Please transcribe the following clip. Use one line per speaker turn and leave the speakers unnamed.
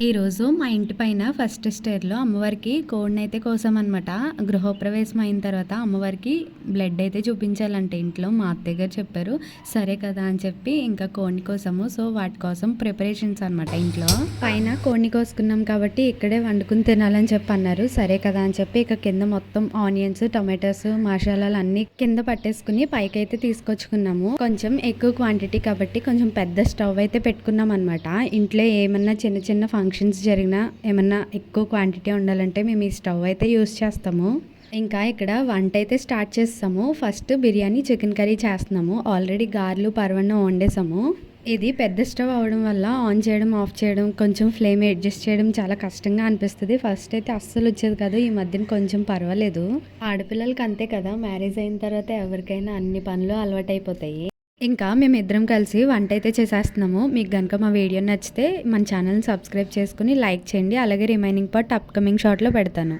ఈరోజు మా ఇంటి పైన ఫస్ట్ స్టేర్లో అమ్మవారికి కోడినైతే కోసామన్నమాట. గృహప్రవేశం అయిన తర్వాత అమ్మవారికి బ్లడ్ అయితే చూపించాలంటే ఇంట్లో మా అత్తయ్య గారు చెప్పారు. సరే కదా అని చెప్పి ఇంకా కోడిని కోసాము. సో వాటి కోసం ప్రిపరేషన్స్ అనమాట. ఇంట్లో పైన కోడిని కోసుకున్నాం కాబట్టి ఇక్కడే వండుకుని తినాలని చెప్పి అన్నారు. సరే కదా అని చెప్పి ఇక కింద మొత్తం ఆనియన్స్, టొమాటోస్, మసాలాలు అన్ని కింద పట్టేసుకుని పైకి అయితే తీసుకొచ్చుకున్నాము. కొంచెం ఎక్కువ క్వాంటిటీ కాబట్టి కొంచెం పెద్ద స్టవ్ అయితే పెట్టుకున్నాం అనమాట. ఇంట్లో ఏమన్నా చిన్న చిన్న ఫంక్షన్స్ జరిగినా ఏమన్నా ఎక్కువ క్వాంటిటీ ఉండాలంటే మేము ఈ స్టవ్ అయితే యూస్ చేస్తాము. ఇంకా ఇక్కడ వంట అయితే స్టార్ట్ చేస్తాము. ఫస్ట్ బిర్యానీ, చికెన్ కర్రీ చేస్తున్నాము. ఆల్రెడీ గారెలు, పరవన్నం వండేసాము. ఇది పెద్ద స్టవ్ అవడం వల్ల ఆన్ చేయడం, ఆఫ్ చేయడం, కొంచెం ఫ్లేమ్ అడ్జస్ట్ చేయడం చాలా కష్టంగా అనిపిస్తుంది. ఫస్ట్ అయితే అస్సలు వచ్చేది కాదు. ఈ మధ్యన కొంచెం పర్వాలేదు. ఆడపిల్లలకి అంతే కదా, మ్యారేజ్ అయిన తర్వాత ఎవరికైనా అన్ని పనులు అలవాటైపోతాయి. ఇంకా మేమిద్దరం కలిసి వంట అయితే చేసేస్తున్నాము. మీకు కనుక మా వీడియో నచ్చితే మన ఛానల్ని సబ్స్క్రైబ్ చేసుకుని లైక్ చేయండి. అలాగే రిమైనింగ్ పార్ట్ అప్కమింగ్ షార్ట్లో పెడతాను.